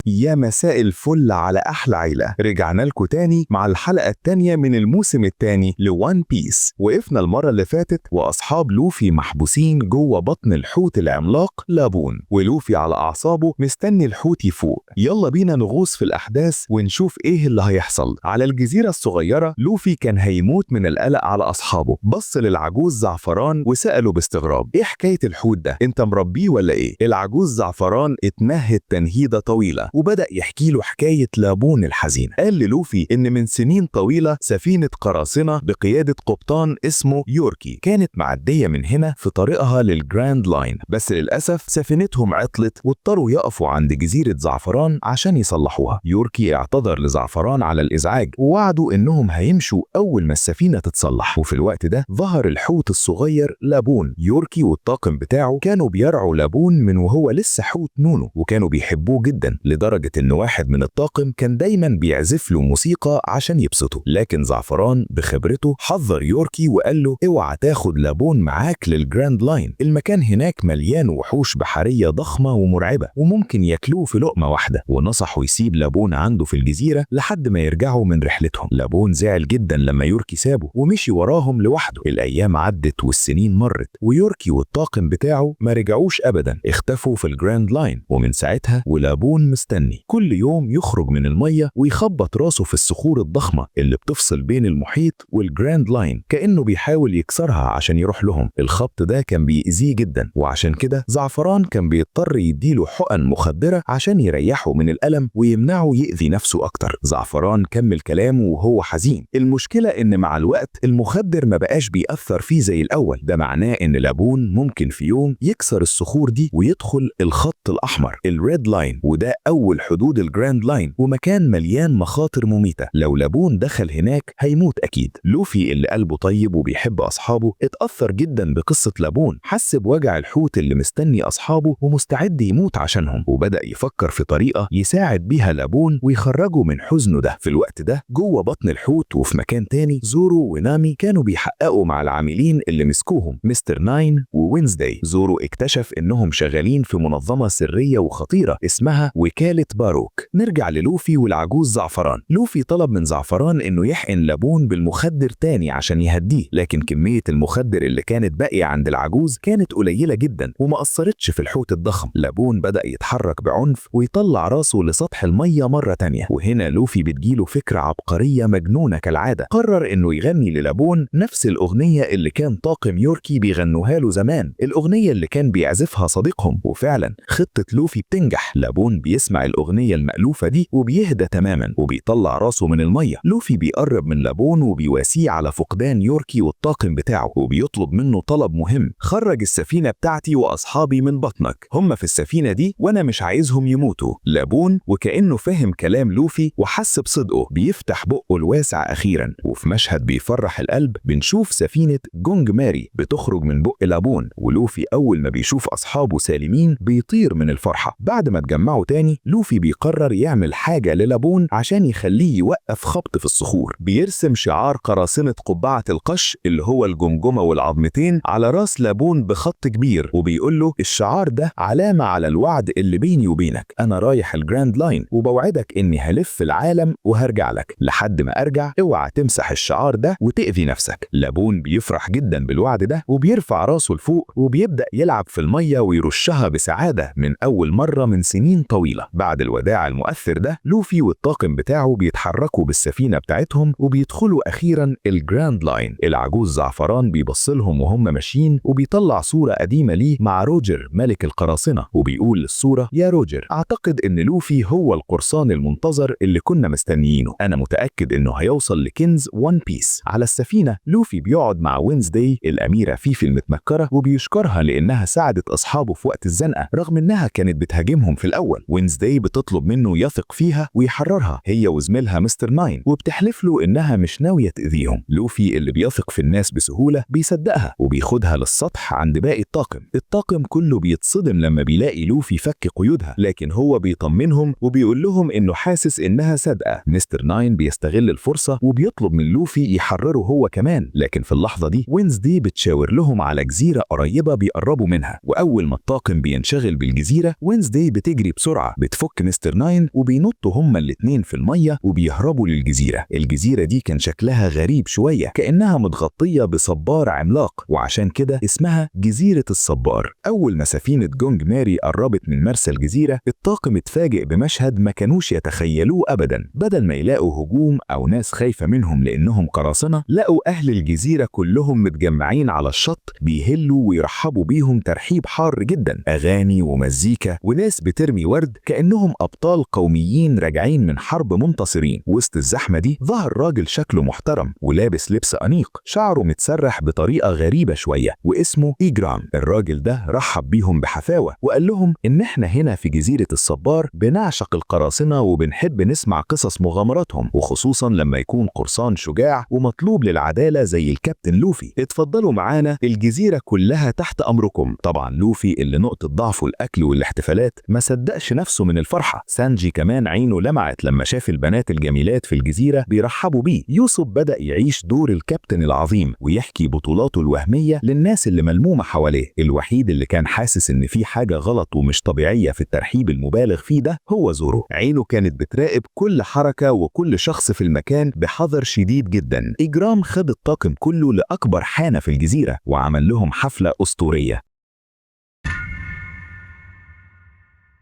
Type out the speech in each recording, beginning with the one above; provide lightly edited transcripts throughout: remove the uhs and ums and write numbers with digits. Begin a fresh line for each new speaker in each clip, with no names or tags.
يا مساء الفل على أحلى عيلة. رجعنا لكم تاني مع الحلقة التانية من الموسم التاني لوان بيس. وقفنا المرة اللي فاتت وأصحاب لوفي محبوسين جوه بطن الحوت العملاق لابون، ولوفي على أعصابه مستني الحوت يفوق. يلا بينا نغوص في الأحداث ونشوف إيه اللي هيحصل. على الجزيرة الصغيرة لوفي كان هيموت من القلق على أصحابه. بص للعجوز زعفران وسأله باستغراب: إيه حكاية الحوت ده؟ أنت مربيه ولا إيه؟ العجوز زعفران اتمهد تنهيدة طويلة وبدأ يحكي له حكاية لابون الحزين. قال للوفي إن من سنين طويلة سفينة قراصنة بقيادة قبطان اسمه يوركي كانت معدية من هنا في طريقها للجراند لاين، بس للأسف سفينتهم عطلت واضطروا يقفوا عند جزيرة زعفران عشان يصلحوها. يوركي اعتذر لزعفران على الإزعاج ووعدوا إنهم هيمشوا أول ما السفينة تتصلح. وفي الوقت ده ظهر الحوت الصغير لابون. يوركي والطاقم بتاعه كانوا بيرعوا لابون من وهو لسه حوت نونو، وكانوا بيحبوه جدا لدرجة إن واحد من الطاقم كان دايما بيعزف له موسيقى عشان يبسطه. لكن زعفران بخبرته حذر يوركي وقال له: اوعى تاخد لابون معاك للجراند لاين، المكان هناك مليان وحوش بحرية ضخمة ومرعبة وممكن ياكلوه في لقمة واحدة. ونصحه يسيب لابون عنده في الجزيرة لحد ما يرجعوا من رحلتهم. لابون زعل جدا لما يوركي سابه ومشي وراهم لوحده. الأيام عدت والسنين مرت ويوركي والطاقم بتاعه ما رجعوش أبدا، اختفوا في الجراند لاين. ومن ساعتها ولابون مستني كل يوم يخرج من المية ويخبط راسه في الصخور الضخمة اللي بتفصل بين المحيط والجراند لاين كأنه بيحاول يكسرها عشان يروح لهم. الخبط ده كان بيأذيه جدا، وعشان كده زعفران كان بيضطر يديله حقن مخدرة عشان يريحه من الألم ويمنعه يأذي نفسه أكتر. زعفران كمل كلامه وهو حزين: المشكلة إن مع الوقت المخدر ما بقاش بيأثر فيه زي الأول، ده معناه إن لابون ممكن في يوم يكسر الصخور دي ويدخل الخط الأحمر الريد لاين، وده أول حدود الجراند لاين ومكان مليان مخاطر مميتة. لو لابون دخل هناك هيموت أكيد. لوفي اللي قلبه طيب وبيحب أصحابه اتأثر جدا بقصة لابون، حس بوجع الحوت اللي مستني أصحابه ومستعد يموت عشانهم، وبدأ يفكر في طريقة يساعد بيها لابون ويخرجه من حزنه ده. في الوقت ده جوه بطن الحوت وفي مكان تاني زورو ونامي كانوا بيحققوا مع العاملين اللي مسكوهم مستر ناين ووينزداي. زورو اكتشف إنهم شغالين في منظمة سرية وخطيرة اسمها وكالة باروك. نرجع للوفي والعجوز زعفران. لوفي طلب من زعفران إنه يحقن لابون بالمخدر تاني عشان يهديه، لكن كمية المخدر اللي كانت باقية عند العجوز كانت قليلة جدا وما أثرتش في الحوت الضخم. لابون بدأ يتحرك بعنف ويطلع راسه لسطح المية مرة تانية، وهنا لوفي بتجيله فكرة عبقرية مجنونة كالعادة. قرر إنه يغني للابون نفس الأغنية اللي كان طاقم يوركي بيغنوها له زمان، الأغنية اللي كان بيعزفها صديقهم. وفعلا خطة لوفي بتنجح. لابون بيسمع الأغنية المألوفة دي وبيهدى تماما وبيطلع راسه من المية. لوفي بيقرب من لابون وبيواسيه على فقدان يوركي والطاقم بتاعه، وبيطلب منه طلب مهم: خرج السفينة بتاعتي وأصحابي من بطنك، هم في السفينة دي وأنا مش عايزهم يموتوا. لابون وكأنه فهم كلام لوفي وحس بصدقه بيفتح بقه الواسع أخيرا. وفي مشهد بيفرح القلب بنشوف سفينة جونج ماري بتخرج من بق لابون، ولوفي أول ما بيشوف أصحابه سالمين بيطير من الفرحة. بعد ما اتجمعوا تاني لوفي بيقرر يعمل حاجة للابون عشان يخليه يوقف خبط في الصخور. بيرسم شعار قراصنة قبعة القش اللي هو الجمجمة والعظمتين على راس لابون بخط كبير، وبيقول له: الشعار ده علامة على الوعد اللي بيني وبينك، أنا رايح الجراند لاين وبوعدك إني هلف العالم وهرجع لك، لحد ما أرجع اوعى تمسح الشعار ده وتأذي نفسك. لابون بيفرح جدا بالوعد ده وبيرفع راسه لفوق وبيبدأ يلعب في المية ويرشها بسعادة من أول مرة من سنين طويلة. بعد الوداع المؤثر ده لوفي والطاقم بتاعه بيتحركوا بالسفينة بتاعتهم وبيدخلوا أخيرا الجراند لاين. العجوز زعفران بيبصلهم وهم ماشيين وبيطلع صورة قديمة ليه مع روجر ملك القراصنة، وبيقول للصورة: يا روجر، أعتقد إن لوفي هو القرصان المنتظر اللي كنا مستنيينه، أنا متأكد إنه هيوصل لكنز وان بيس. على السفينة لوفي بيقعد مع وينزداي الأميرة فيفي المتنكرة وبيشكرها لأنها ساعدت أصحابه في وقت الزنقة رغم إنها كانت بتهاجمهم في الأول. وينزداي بتطلب منه يثق فيها ويحررها هي وزميلها مستر ناين، وبتحلف له إنها مش ناوية تأذيهم. لوفي اللي بيثق في الناس بسهولة بيصدقها وبياخدها للسطح عند باقي الطاقم. الطاقم كله بيتصدم لما بيلاقي لوفي فك قيودها، لكن هو بيطمنهم وبيقول لهم إنه حاسس إنها صادقة. مستر ناين بيستغل الفرصة وبيطلب من لوفي يحرره هو كمان، لكن في اللحظة دي وينزداي بتشاور لهم على جزيرة قريبة بيقربوا منها. وأول ما الطاقم بينشغل بالجزيرة وينزداي بتجري بسرعة بتفك مستر ناين وبينطوا هما الاتنين في المية وبيهربوا للجزيرة. الجزيرة دي كان شكلها غريب شوية، كأنها متغطية بصبار عملاق، وعشان كده اسمها جزيرة الصبار. أول ما سفينة جونج ماري قربت من مرسى الجزيرة، الطاقم اتفاجئ بمشهد ما كانوش يتخيلوه أبدا. بدل ما يلاقوا هجوم أو ناس خايفة منهم لأنهم قراصنة، لقوا أهل الجزيرة كلهم متجمعين على الشط بيهلوا ويرحبوا بيهم ترحيب حار جدا، أغاني ومزيكا وناس بترمي ورد كأنهم أبطال قوميين راجعين من حرب منتصرين. وسط الزحمة دي ظهر راجل شكله محترم ولابس لبس أنيق، شعره متسرح بطريقة غريبة شوية، واسمه إجرام. الراجل ده رحب بيهم بحفاوة وقال لهم إن إحنا هنا في جزيرة الصبار بنعشق القراصنة وبنحب نسمع قصص مغامراتهم، وخصوصا لما يكون قرصان شجاع ومطلوب للعدالة زي الكابتن لوفي. اتفضلوا معانا، الجزيرة كلها تحت أمركم. طبعا لوفي اللي نقطة ضعفه الأكل والاحتفالات ما صدقش نفسه من الفرحة. سانجي كمان عينه لمعت لما شاف البنات الجميلات في الجزيرة بيرحبوا بيه. يوسف بدأ يعيش دور الكابتن العظيم ويحكي بطولاته الوهمية للناس اللي ملمومة حواليه. الوحيد اللي كان حاسس إن في حاجة غلط ومش طبيعية في الترحيب المبالغ فيه ده هو زورو. عينه كانت بتراقب كل حركة وكل شخص في المكان بحذر شديد جدا. إجرام خد الطاقم كله لأكبر حانة في الجزيرة وعمل لهم حفلة أسطورية.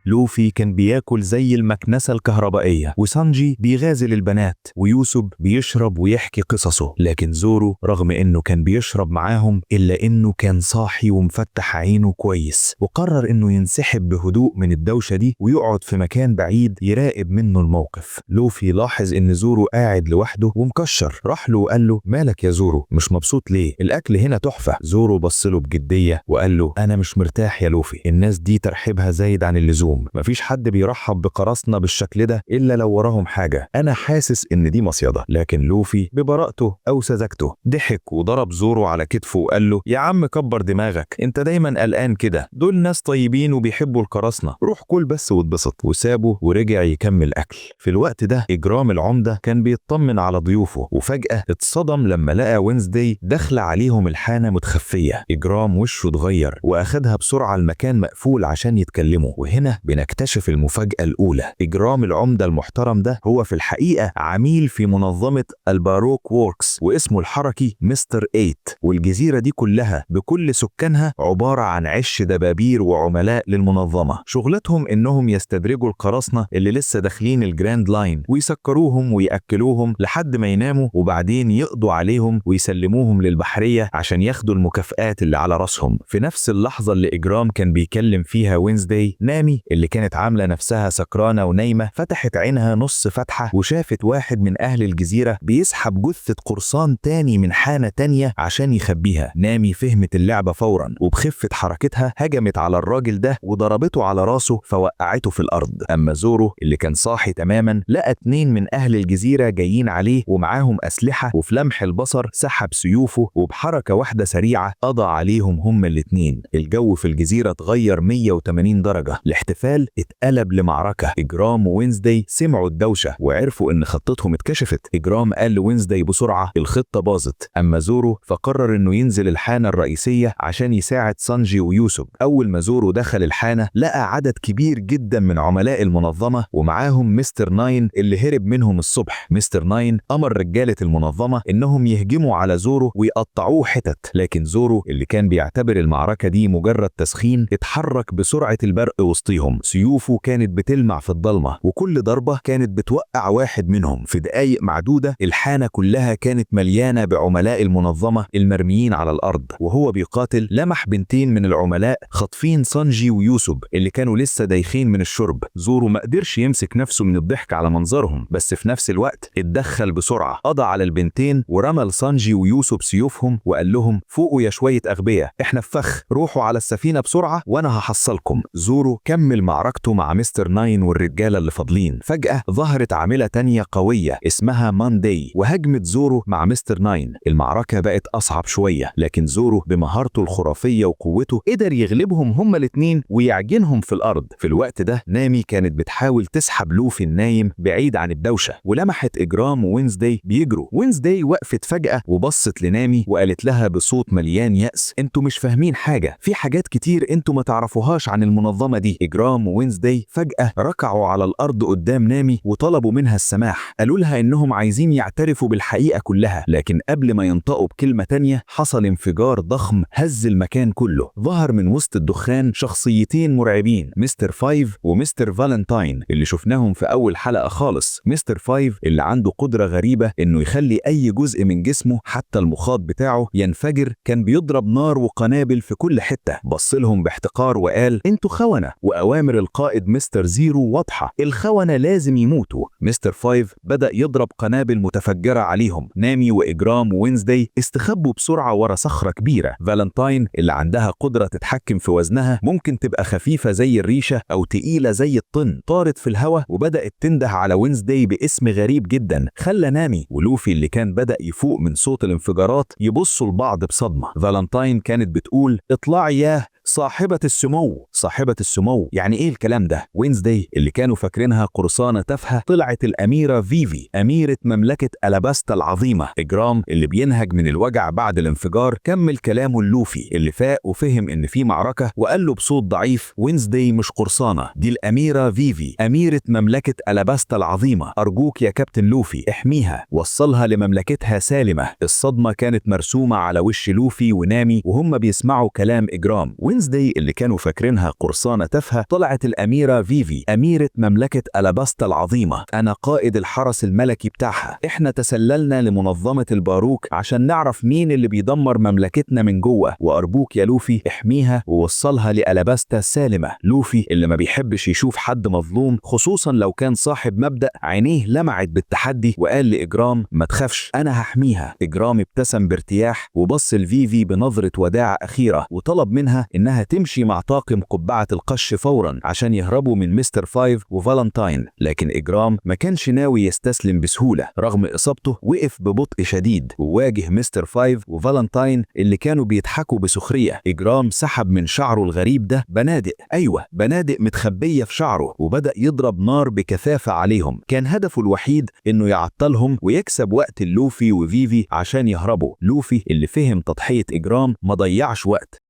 لوفي كان بياكل زي المكنسة الكهربائية، وسانجي بيغازل البنات، ويوسف بيشرب ويحكي قصصه. لكن زورو رغم انه كان بيشرب معاهم الا انه كان صاحي ومفتح عينه كويس، وقرر انه ينسحب بهدوء من الدوشة دي ويقعد في مكان بعيد يراقب منه الموقف. لوفي لاحظ ان زورو قاعد لوحده ومكشر، راح له وقال له: مالك يا زورو، مش مبسوط ليه؟ الاكل هنا تحفة. زورو بصله بجدية وقال له: انا مش مرتاح يا لوفي، الناس دي ترحيبها زايد عن اللزوم، مفيش حد بيرحب بقراصنة بالشكل ده إلا لو وراهم حاجة، أنا حاسس إن دي مصيدة. لكن لوفي ببراءته أو سذاجته ضحك وضرب زورو على كتفه وقال له: يا عم كبر دماغك، أنت دايما قلقان كده، دول ناس طيبين وبيحبوا القراصنة، روح كل بس واتبسط. وسابه ورجع يكمل أكل. في الوقت ده إجرام العمدة كان بيطمن على ضيوفه، وفجأة اتصدم لما لقى وينزداي داخلة عليهم الحانة متخفية. إجرام وشه اتغير وأخدها بسرعة المكان مقفول عشان يتكلموا. وهنا بنكتشف المفاجأة الأولى. إجرام العمدة المحترم ده هو في الحقيقة عميل في منظمة الباروك ووركس، واسمه الحركي مستر 8. والجزيرة دي كلها بكل سكانها عبارة عن عش دبابير وعملاء للمنظمة، شغلتهم إنهم يستدرجوا القراصنة اللي لسه داخلين الجراند لاين ويسكروهم ويأكلوهم لحد ما يناموا، وبعدين يقضوا عليهم ويسلموهم للبحرية عشان ياخدوا المكافآت اللي على راسهم. في نفس اللحظة اللي إجرام كان بيكلم فيها وينزداي، نامي اللي كانت عاملة نفسها سكرانة ونايمة فتحت عينها نص فتحة وشافت واحد من أهل الجزيرة بيسحب جثة قرصان تاني من حانة تانية عشان يخبيها. نامي فهمت اللعبة فورا، وبخفة حركتها هجمت على الراجل ده وضربته على راسه فوقعته في الأرض. أما زورو اللي كان صاحي تماما لقى 2 من أهل الجزيرة جايين عليه ومعاهم أسلحة، وفي لمح البصر سحب سيوفه وبحركة واحدة سريعة قضى عليهم هما الاتنين. الجو في الجزيرة اتغير 180 درجة، الاحتفال اتقلب لمعركة. إجرام ووينزداي سمعوا الدوشة وعرفوا إن خطتهم اتكشفت. إجرام قال لوينزداي بسرعة: الخطة باظت. أما زورو فقرر إنه ينزل الحانة الرئيسية عشان يساعد سانجي ويوسف. أول ما زورو دخل الحانة لقى عدد كبير جدا من عملاء المنظمة ومعاهم مستر ناين اللي هرب منهم الصبح. مستر ناين أمر رجالة المنظمة إنهم يهجموا على زورو ويقطعوه حتت، لكن زورو اللي كان بيعتبر المعركة دي مجرد تسخين اتحرك بسرعة البرق وسطيهم. سيوفه كانت بتلمع في الضلمة وكل ضربة كانت بتوقع واحد منهم. في دقايق معدودة الحانة كلها كانت مليانة بعملاء المنظمة المرميين على الأرض. وهو بيقاتل لمح بنتين من العملاء خاطفين سانجي ويوسف اللي كانوا لسه دايخين من الشرب. زورو ما قدرش يمسك نفسه من الضحك على منظرهم، بس في نفس الوقت اتدخل بسرعة، قضى على البنتين ورمى لسانجي ويوسف سيوفهم وقال لهم: فوقوا يا شوية أغبياء، احنا في فخ، روحوا على السفينة بسرعة وانا هحصلكم. زورو كمل معركته مع مستر ناين والرجالة اللي فاضلين. فجأة ظهرت عاملة تانية قوية اسمها مانداي وهجمت زورو مع مستر ناين. المعركة بقت أصعب شوية، لكن زورو بمهارته الخرافية وقوته قدر يغلبهم هما الاتنين ويعجنهم في الأرض. في الوقت ده نامي كانت بتحاول تسحب لوفي النايم بعيد عن الدوشة، ولمحت إجرام ووينزداي بيجروا. وينزداي وقفت فجأة وبصت لنامي وقالت لها بصوت مليان يأس: انتوا مش فاهمين حاجة، في حاجات كتير انتوا ما تعرفوهاش عن المنظمة دي. إجرام
إجرام ووينزداي فجأة ركعوا على الأرض قدام نامي وطلبوا منها السماح. قالوا لها إنهم عايزين يعترفوا بالحقيقة كلها، لكن قبل ما ينطقوا بكلمة تانية حصل انفجار ضخم هز المكان كله. ظهر من وسط الدخان شخصيتين مرعبين، مستر فايف ومستر فالنتاين اللي شفناهم في أول حلقة خالص. مستر فايف اللي عنده قدرة غريبة إنه يخلي أي جزء من جسمه حتى المخاط بتاعه ينفجر، كان بيضرب نار وقنابل في كل حتة. بصلهم باحتقار وقال انتوا خونة، وأوامر القائد مستر زيرو واضحة، الخونة لازم يموتوا. مستر فايف بدأ يضرب قنابل متفجرة عليهم. نامي وإجرام ووينزداي استخبوا بسرعة ورا صخرة كبيرة. فالنتاين اللي عندها قدرة تتحكم في وزنها، ممكن تبقى خفيفة زي الريشة أو تقيلة زي الطن، طارت في الهواء وبدأت تنده على وينزداي باسم غريب جدا خلى نامي ولوفي اللي كان بدأ يفوق من صوت الانفجارات يبصوا لبعض بصدمة. فالنتاين كانت بتقول اطلعي ياه صاحبة السمو. صاحبة السمو يعني ايه الكلام ده؟ وينزداي اللي كانوا فاكرينها قرصانة تافهة طلعت الأميرة فيفي، أميرة مملكة ألاباستا العظيمة. إجرام اللي بينهج من الوجع بعد الانفجار كمل كلامه لوفي اللي فاق وفهم إن في معركة وقال له بصوت ضعيف وينزداي مش قرصانة، دي الأميرة فيفي أميرة مملكة ألاباستا العظيمة، أرجوك يا كابتن لوفي احميها وصلها لمملكتها سالمة. الصدمة كانت مرسومة على وش لوفي ونامي وهم بيسمعوا كلام إجرام. وينزداي اللي كانوا فاكرينها قرصانة تافهة طلعت الأميرة فيفي أميرة مملكة ألاباستا العظيمة، أنا قائد الحرس الملكي بتاعها، إحنا تسللنا لمنظمة الباروك عشان نعرف مين اللي بيدمر مملكتنا من جوه، وأرجوك يا لوفي احميها ووصلها لألاباستا سالمة. لوفي اللي ما بيحبش يشوف حد مظلوم خصوصا لو كان صاحب مبدأ، عينيه لمعت بالتحدي وقال لإجرام ما تخافش أنا هحميها. إجرام ابتسم بارتياح وبص لفيفي بنظرة وداع أخيرة وطلب منها إنها تمشي مع طاقم قبعة القش فورا عشان يهربوا من مستر فايف وفالنتاين، لكن إجرام ما كانش ناوي يستسلم بسهولة. رغم إصابته وقف ببطء شديد وواجه مستر فايف وفالنتاين اللي كانوا بيضحكوا بسخرية. إجرام سحب من شعره الغريب ده بنادق، أيوة بنادق متخبية في شعره، وبدأ يضرب نار بكثافة عليهم. كان هدفه الوحيد إنه يعطلهم ويكسب وقت لوفي وفيفي عشان يهربوا. لوفي اللي فهم تضحية إجرام ما ضيعش وقت،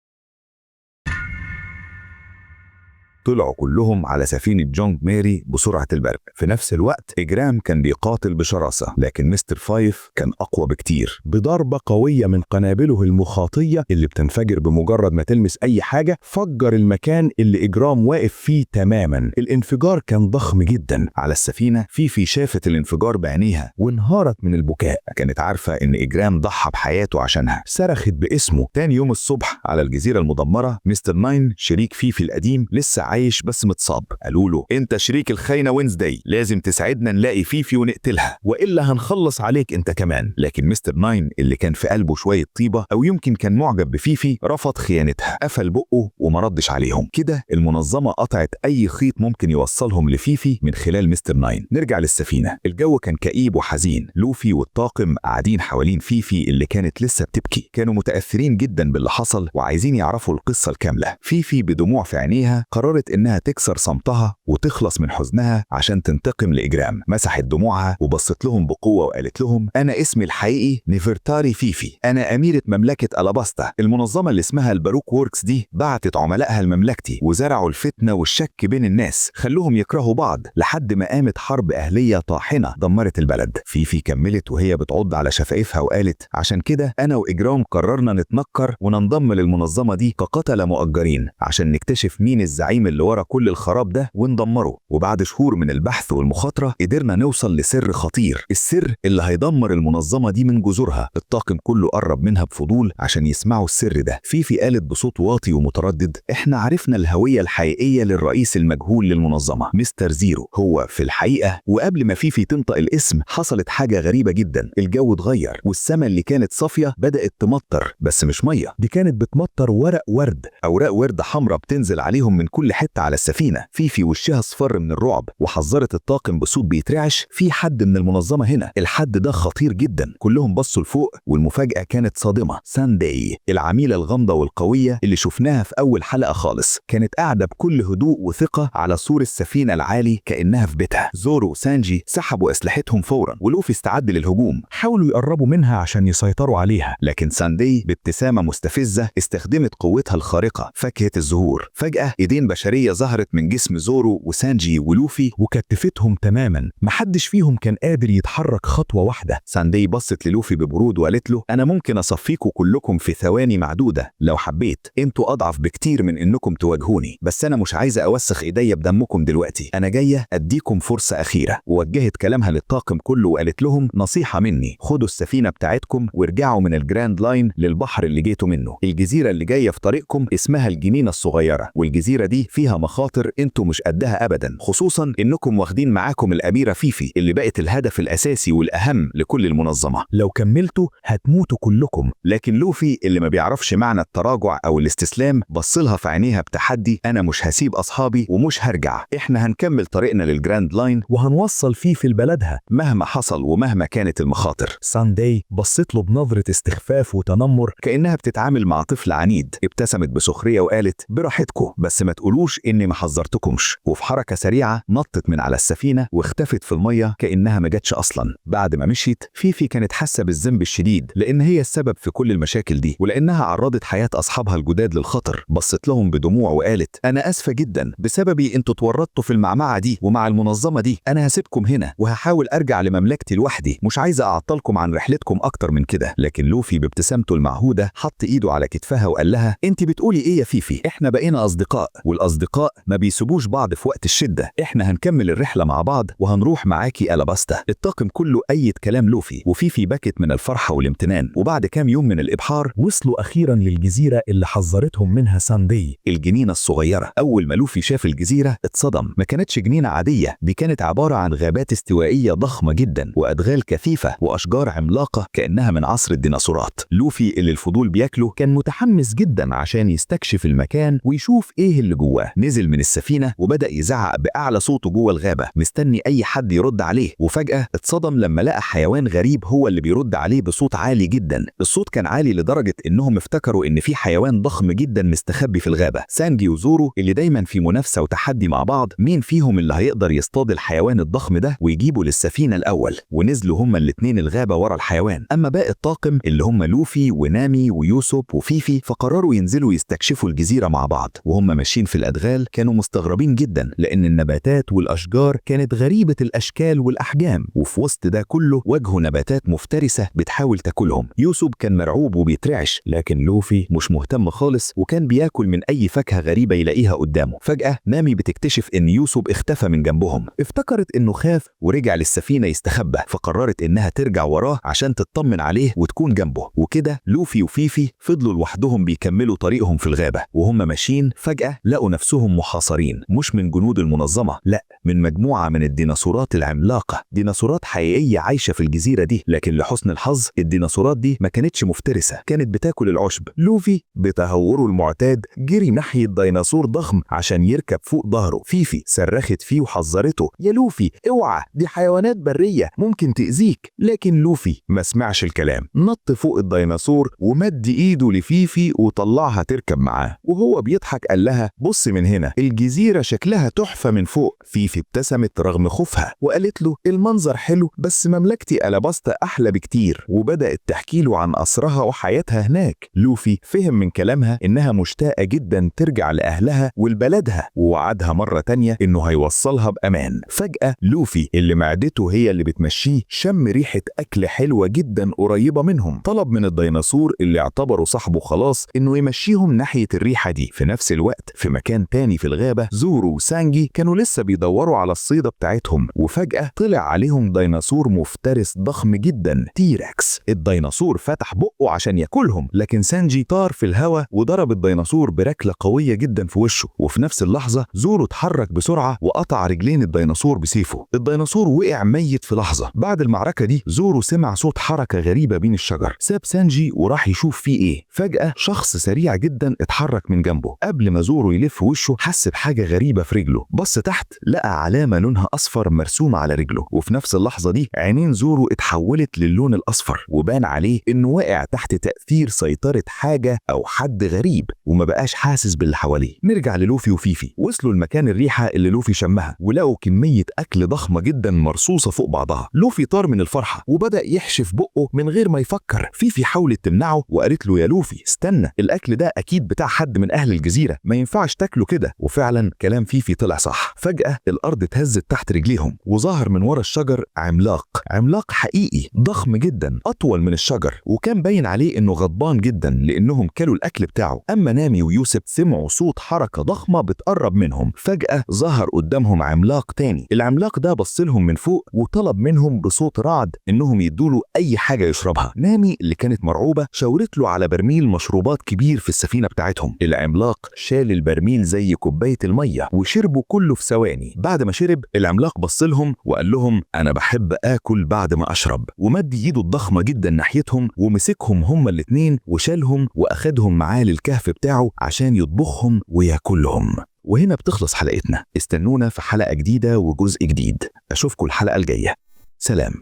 طلعوا كلهم على سفينة جونج ماري بسرعة البرق. في نفس الوقت إجرام كان بيقاتل بشراسة، لكن مستر فايف كان أقوى بكتير بضربة قوية من قنابله المخاطية اللي بتنفجر بمجرد ما تلمس أي حاجة. فجر المكان اللي إجرام واقف فيه تماما. الانفجار كان ضخم جدا على السفينة. فيفي شافت الانفجار بعينيها وانهارت من البكاء، كانت عارفة إن إجرام ضحى بحياته عشانها. صرخت باسمه. تاني يوم الصبح على الجزيرة المدمرة مستر ناين شريك فيفي القديم لسه عايش بس متصاب. قالوا له انت شريك الخاينة وينزداي، لازم تساعدنا نلاقي فيفي ونقتلها والا هنخلص عليك انت كمان. لكن مستر ناين اللي كان في قلبه شوية طيبة او يمكن كان معجب بفيفي رفض خيانتها، قفل بقه وما ردش عليهم. كده المنظمة قطعت اي خيط ممكن يوصلهم لفيفي من خلال مستر ناين. نرجع للسفينة. الجو كان كئيب وحزين. لوفي والطاقم قاعدين حوالين فيفي اللي كانت لسه بتبكي، كانوا متأثرين جدا باللي حصل وعايزين يعرفوا القصة الكاملة. فيفي بدموع في عينيها قررت انها تكسر صمتها وتخلص من حزنها عشان تنتقم لإجرام. مسحت دموعها وبصت لهم بقوة وقالت لهم انا اسمي الحقيقي نيفرتاري فيفي، انا اميرة مملكة ألاباستا. المنظمة اللي اسمها الباروك ووركس دي بعتت عملائها لمملكتي وزرعوا الفتنة والشك بين الناس، خلوهم يكرهوا بعض لحد ما قامت حرب أهلية طاحنة دمرت البلد. فيفي كملت وهي بتعض على شفايفها وقالت عشان كده انا وإجرام قررنا نتنكر وننضم للمنظمة دي كقتلة مؤجرين عشان نكتشف مين الزعيم اللي ورا كل الخراب ده وندمره. وبعد شهور من البحث والمخاطرة قدرنا نوصل لسر خطير، السر اللي هيدمر المنظمة دي من جذورها. الطاقم كله قرب منها بفضول عشان يسمعوا السر ده. فيفي قالت بصوت واطي ومتردد احنا عرفنا الهوية الحقيقية للرئيس المجهول للمنظمة مستر زيرو. هو في الحقيقة وقبل ما فيفي تنطق الاسم حصلت حاجة غريبة جدا، الجو اتغير والسماء اللي كانت صافية بدأت تمطر، بس مش مية، دي كانت بتمطر ورق ورد، أوراق ورد حمراء بتنزل عليهم من كل حتة على السفينة. فيفي وشها اصفر من الرعب وحذرت الطاقم بصوت بيترعش في حد من المنظمة هنا، الحد ده خطير جدا. كلهم بصوا لفوق والمفاجأة كانت صادمة. سانداي العميلة الغامضة والقوية اللي شفناها في أول حلقة خالص كانت قاعدة بكل هدوء وثقة على سور السفينة العالي كأنها في بيتها. زورو وسانجي سحبوا أسلحتهم فورا ولوفي استعد للهجوم، حاولوا يقربوا منها عشان يسيطروا عليها، لكن سانداي بابتسامة مستفزة استخدمت قوتها الخارقة فاكهة الزهور. فجأة ايدين بشرية بشرية ظهرت من جسم زورو وسانجي ولوفي وكتفتهم تماما، محدش فيهم كان قادر يتحرك خطوة واحدة. ساندي بصت للوفي ببرود وقالت له أنا ممكن أصفيكوا كلكم في ثواني معدودة لو حبيت، انتوا أضعف بكتير من إنكم تواجهوني، بس أنا مش عايزة أوسخ إيديا بدمكم دلوقتي، أنا جاية أديكم فرصة أخيرة. ووجهت كلامها للطاقم كله وقالت لهم نصيحة مني، خدوا السفينة بتاعتكم وارجعوا من الجراند لاين للبحر اللي جيتوا منه. الجزيرة اللي جاية في طريقكم اسمها الجنينة الصغيرة، والجزيرة دي فيها مخاطر انتوا مش قدها أبدا، خصوصا إنكم واخدين معاكم الأميرة فيفي اللي بقت الهدف الأساسي والأهم لكل المنظمة. لو كملتوا هتموتوا كلكم. لكن لوفي اللي ما بيعرفش معنى التراجع أو الاستسلام بصلها في عينيها بتحدي، أنا مش هسيب أصحابي ومش هرجع، إحنا هنكمل طريقنا للجراند لاين وهنوصل فيفي لبلدها مهما حصل ومهما كانت المخاطر. ساندي بصت له بنظرة استخفاف وتنمر كأنها بتتعامل مع طفل عنيد، ابتسمت بسخرية وقالت براحتكم بس ما تقولوش إني ما حذرتكمش. وفي حركة سريعة نطت من على السفينة واختفت في المية كأنها ما جاتش أصلا. بعد ما مشيت فيفي كانت حاسة بالذنب الشديد لأن هي السبب في كل المشاكل دي ولأنها عرضت حياة أصحابها الجداد للخطر. بصت لهم بدموع وقالت أنا أسفة جدا، بسببي انتوا اتورطتوا في المعمعة دي ومع المنظمة دي، أنا هسيبكم هنا وهحاول أرجع لمملكتي لوحدي، مش عايزة أعطلكم عن رحلتكم أكتر من كده. لكن لوفي بابتسامته المعهودة حط إيده على كتفها وقال لها أنت بتقولي إيه يا فيفي؟ إحنا بقينا أصدقاء، والأصدقاء ما بيسيبوش بعض في وقت الشدة، إحنا هنكمل الرحلة مع بعض وهنروح معاكي ألاباستا. الطاقم كله أيد كلام لوفي وفيفي بكت من الفرحة والامتنان. وبعد كام يوم من الإبحار وصلوا أخيرا للجزيرة اللي حذرتهم منها ساندي، الجنينة الصغيرة. أول ما لوفي شاف الجزيرة اتصدم، ما كانتش جنينة عادية، دي كانت عبارة عن غابات استوائية ضخمة جدا وأدغال كثيفة وأشجار عملاقة كأنها من عصر الديناصورات. لوفي اللي الفضول بياكله كان متحمس جدا عشان يستكشف المكان ويشوف إيه اللي جواه. نزل من السفينة وبدأ يزعق بأعلى صوته جوه الغابة مستني أي حد يرد عليه، وفجأة اتصدم لما لقى حيوان غريب هو اللي بيرد عليه بصوت عالي جدا. الصوت كان عالي لدرجة إنهم افتكروا إن في حيوان ضخم جدا مستخبي في الغابة. سانجي وزورو اللي دايما في منافسة وتحدي مع بعض مين فيهم اللي هيقدر يصطاد الحيوان الضخم ده ويجيبه للسفينة الأول، ونزلوا هما الاتنين الغابة ورا الحيوان. أما باقي الطاقم اللي هم لوفي ونامي ويوسوب وفيفي فقرروا ينزلوا يستكشفوا الجزيرة مع بعض. وهم ماشيين في الأدغال كانوا مستغربين جدا لأن النباتات والأشجار كانت غريبة الأشكال والأحجام، وفي وسط ده كله واجهوا نباتات مفترسة بتحاول تاكلهم. يوسوب كان مرعوب وبيترعش، لكن لوفي مش مهتم خالص وكان بياكل من أي فاكهة غريبة يلاقيها قدامه. فجأة نامي بتكتشف إن يوسوب اختفى من جنبهم، افتكرت إنه خاف ورجع للسفينة يستخبى، فقررت إنها ترجع وراه عشان تطمن عليه وتكون جنبه. وكده لوفي وفيفي فضلوا لوحدهم بيكملوا طريقهم في الغابة. وهم ماشيين فجأة لقوا نفسهم محاصرين، مش من جنود المنظمة، لا، من مجموعة من الديناصورات العملاقة، ديناصورات حقيقية عايشة في الجزيرة دي. لكن لحسن الحظ الديناصورات دي ما كانتش مفترسة، كانت بتاكل العشب. لوفي بتهوره المعتاد جري ناحية ديناصور ضخم عشان يركب فوق ظهره. فيفي صرخت فيه وحذرته يا لوفي اوعى، دي حيوانات برية ممكن تأذيك. لكن لوفي ما سمعش الكلام، نط فوق الديناصور ومد ايده لفيفي وطلعها تركب معاه. وهو بيضحك قال لها بص من هنا، الجزيرة شكلها تحفة من فوق. فيفي ابتسمت رغم خوفها وقالت له المنظر حلو بس مملكتي ألاباستا أحلى بكتير، وبدأت تحكي له عن قصرها وحياتها هناك. لوفي فهم من كلامها إنها مشتاقة جدا ترجع لأهلها ولبلدها، ووعدها مرة تانية إنه هيوصلها بأمان. فجأة لوفي اللي معدته هي اللي بتمشيه شم ريحة أكل حلوة جدا قريبة منهم، طلب من الديناصور اللي اعتبروا صاحبه خلاص إنه يمشيهم ناحية الريحة دي. في نفس الوقت في مكان تاني في الغابة زورو وسانجي كانوا لسه بيدوروا على الصيدة بتاعتهم، وفجأة طلع عليهم ديناصور مفترس ضخم جدا، تيركس. الديناصور فتح بقه عشان ياكلهم، لكن سانجي طار في الهواء وضرب الديناصور بركلة قوية جدا في وشه. وفي نفس اللحظة زورو اتحرك بسرعة وقطع رجلين الديناصور بسيفه. الديناصور وقع ميت في لحظة. بعد المعركة دي زورو سمع صوت حركة غريبة بين الشجر، ساب سانجي وراح يشوف فيه ايه. فجأة شخص سريع جدا اتحرك من جنبه. قبل ما زورو يلف وشه حس بحاجة غريبة في رجله، بص تحت لقى علامة لونها أصفر مرسومة على رجله. وفي نفس اللحظة دي عينين زورو اتحولت للون الأصفر وبان عليه إنه واقع تحت تأثير سيطرة حاجة أو حد غريب وما بقاش حاسس باللي حواليه. نرجع للوفي وفيفي. وصلوا لمكان الريحة اللي لوفي شمها ولقوا كمية أكل ضخمة جدا مرصوصة فوق بعضها. لوفي طار من الفرحة وبدأ يحشف بقه من غير ما يفكر. فيفي حاولت تمنعه وقالت له يا لوفي استنى، الأكل ده أكيد بتاع حد من أهل الجزيرة، ما ينفعش تاكله شكله كده. وفعلا كلام فيفي طلع صح. فجأة الأرض اتهزت تحت رجليهم وظهر من ورا الشجر عملاق حقيقي ضخم جدا أطول من الشجر، وكان باين عليه إنه غضبان جدا لأنهم كلوا الأكل بتاعه. أما نامي ويوسف سمعوا صوت حركة ضخمة بتقرب منهم. فجأة ظهر قدامهم عملاق تاني. العملاق ده بصلهم من فوق وطلب منهم بصوت رعد إنهم يدوله أي حاجة يشربها. نامي اللي كانت مرعوبة شاورت له على برميل مشروبات كبير في السفينة بتاعتهم. العملاق شال البرميل زي كوباية المية وشربوا كله في ثواني. بعد ما شرب العملاق بصلهم وقال لهم أنا بحب آكل بعد ما أشرب، ومد ايده الضخمة جدا ناحيتهم ومسكهم هما الاتنين وشالهم وأخدهم معاه للكهف بتاعه عشان يطبخهم وياكلهم. وهنا بتخلص حلقتنا. استنونا في حلقة جديدة وجزء جديد. أشوفكم الحلقة الجاية. سلام.